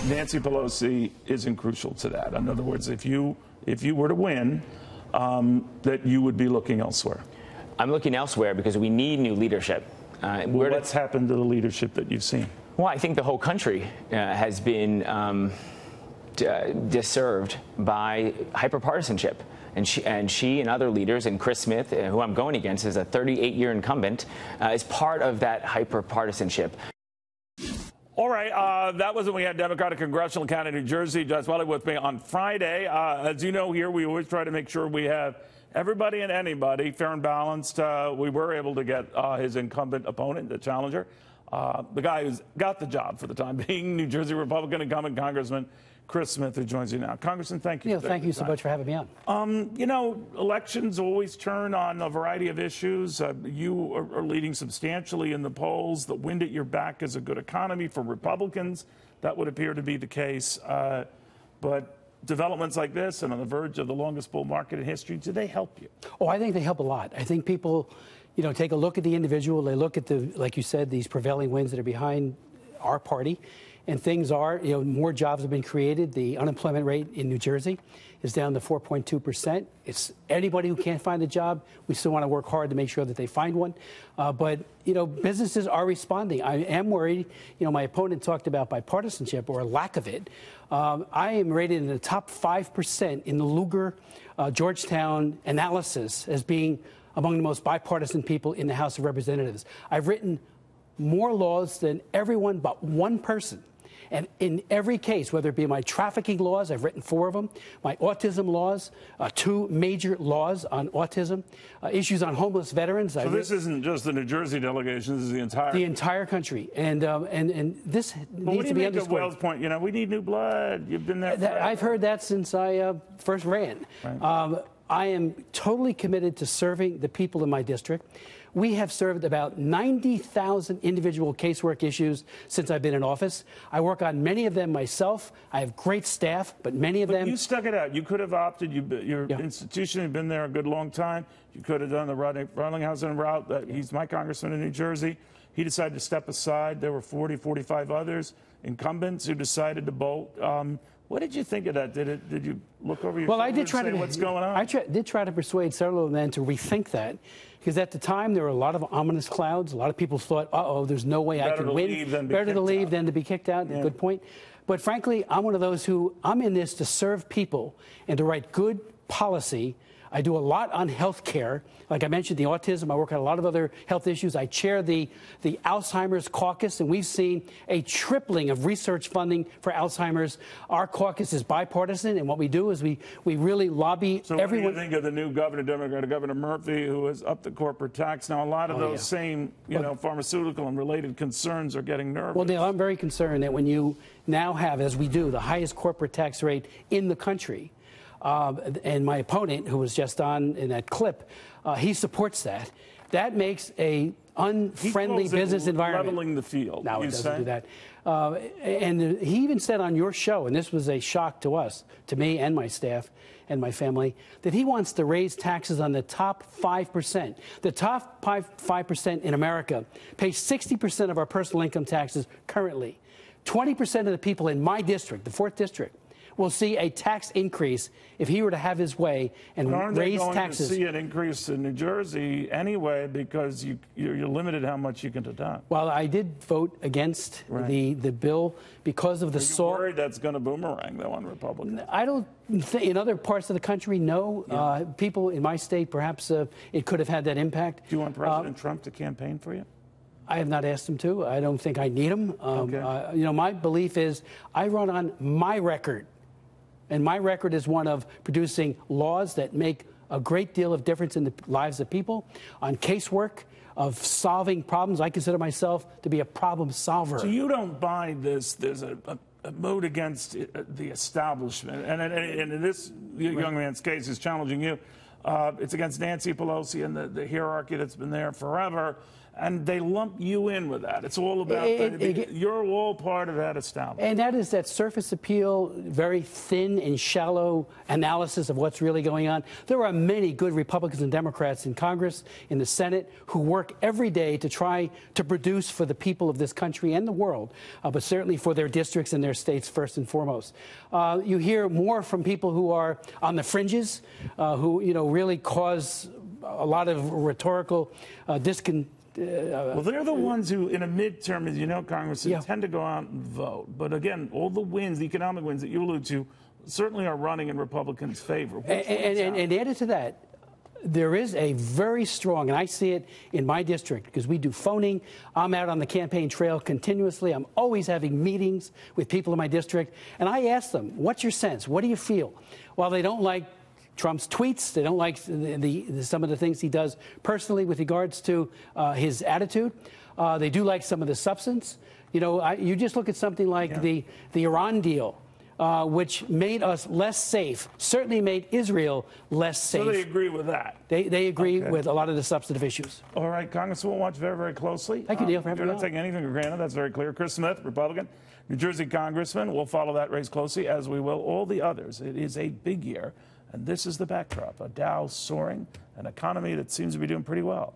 Nancy Pelosi isn't crucial to that. In other words, if you were to win, that you would be looking elsewhere. I'm looking elsewhere because we need new leadership. What's happened to the leadership that you've seen? Well, I think the whole country has been disserved by hyperpartisanship. And she and other leaders, and Chris Smith, who I'm going against, is a 38-year incumbent, is part of that hyperpartisanship. All right, that was when we had Democratic Congressional candidate in New Jersey, Judge Welly, with me on Friday. As you know, here we always try to make sure we have everybody and anybody fair and balanced. We were able to get his incumbent opponent, the challenger, the guy who's got the job for the time being, New Jersey Republican incumbent Congressman Chris Smith, who joins you now. Congressman, thank you. Neil, thank you so much for having me on. You know, elections always turn on a variety of issues. You are leading substantially in the polls. The wind at your back is a good economy for Republicans. That would appear to be the case. But developments like this and on the verge of the longest bull market in history, do they help you? Oh, I think they help a lot. I think people, take a look at the individual. They look at like you said, these prevailing winds that are behind our party. And things are, more jobs have been created. The unemployment rate in New Jersey is down to 4.2%. It's anybody who can't find a job. We still want to work hard to make sure that they find one. But businesses are responding. I am worried. My opponent talked about bipartisanship or a lack of it. I am rated in the top 5% in the Lugar Georgetown analysis as being among the most bipartisan people in the House of Representatives. I've written more laws than everyone but one person. And in every case, whether it be my trafficking laws, I've written 4 of them, my autism laws, 2 major laws on autism, issues on homeless veterans. So this isn't just the New Jersey delegation, this is the entire country. And this needs to be underscored. What do you make of Wells' point? We need new blood. You've been there. I've heard that since I first ran. Right. I am totally committed to serving the people in my district. We have served about 90,000 individual casework issues since I've been in office. I work on many of them myself. I have great staff, but many of them... You stuck it out. You could have opted. Your institution had been there a good long time. You could have done the Ronlinghausen route. He's my congressman in New Jersey. He decided to step aside. There were 40, 45 others, incumbents, who decided to bolt. What did you think of that? Did you look over your shoulder and say, what's going on? I did try to persuade several of them to rethink that. Because at the time, there were a lot of ominous clouds. A lot of people thought, there's no way I can win. Better to leave than to be kicked out. Yeah. Good point. But frankly, I'm one of those I'm in this to serve people and to write good policy. I do a lot on health care. Like I mentioned, the autism. I work on a lot of other health issues. I chair the Alzheimer's caucus, and we've seen a tripling of research funding for Alzheimer's. Our caucus is bipartisan, and what we do is we really lobby everyone. What do you think of the new governor, Democrat, Governor Murphy, who has upped the corporate tax? Now, a lot of those same, pharmaceutical and related concerns are getting nervous. Well, Neil, I'm very concerned that when you now have, as we do, the highest corporate tax rate in the country, and my opponent, who was just on in that clip, he supports that. That makes a unfriendly business environment. Leveling the field. No, it doesn't do that. And he even said on your show, and this was a shock to us, to me and my staff and my family, that he wants to raise taxes on the top 5%. The top 5% in America pay 60% of our personal income taxes currently. 20% of the people in my district, the 4th district, will see a tax increase if he were to have his way and raise taxes. To see an increase in New Jersey anyway because you're limited how much you can deduct. Well, I did vote against the bill because of the SALT. Are you worried that's going to boomerang, though, on Republicans? I don't think in other parts of the country, no. Yeah. People in my state, perhaps it could have had that impact. Do you want President Trump to campaign for you? I have not asked him to. I don't think I need him. My belief is I run on my record. And my record is one of producing laws that make a great deal of difference in the lives of people, on casework, of solving problems. I consider myself to be a problem solver. So you don't buy this? There's a vote against the establishment. And in this young man's case, is challenging you. It's against Nancy Pelosi and the hierarchy that's been there forever. and they lump you in with that. It's all about you're all part of that establishment. And that is that surface appeal, very thin and shallow analysis of what's really going on. There are many good Republicans and Democrats in Congress, in the Senate, who work every day to try to produce for the people of this country and the world, but certainly for their districts and their states first and foremost. You hear more from people who are on the fringes, who really cause a lot of rhetorical discontent. Well, they're the ones who, in a midterm, as you know, Congressman, tend to go out and vote. But again, all the wins, the economic wins that you allude to, certainly are running in Republicans' favor. And added to that, there is a very strong, and I see it in my district because we do phoning. I'm out on the campaign trail continuously. I'm always having meetings with people in my district. And I ask them, what's your sense? What do you feel? While they don't like Trump's tweets, they don't like some of the things he does personally with regards to his attitude. They do like some of the substance. You just look at something like the Iran deal, which made us less safe, certainly made Israel less safe. So they agree with that? They agree with a lot of the substantive issues. All right, Congressman, we'll watch very, very closely. Thank you, Neil, for having me on. You're not taking anything for granted. That's very clear. Chris Smith, Republican, New Jersey Congressman. We'll follow that race closely, as we will all the others. It is a big year. And this is the backdrop, a Dow soaring, an economy that seems to be doing pretty well.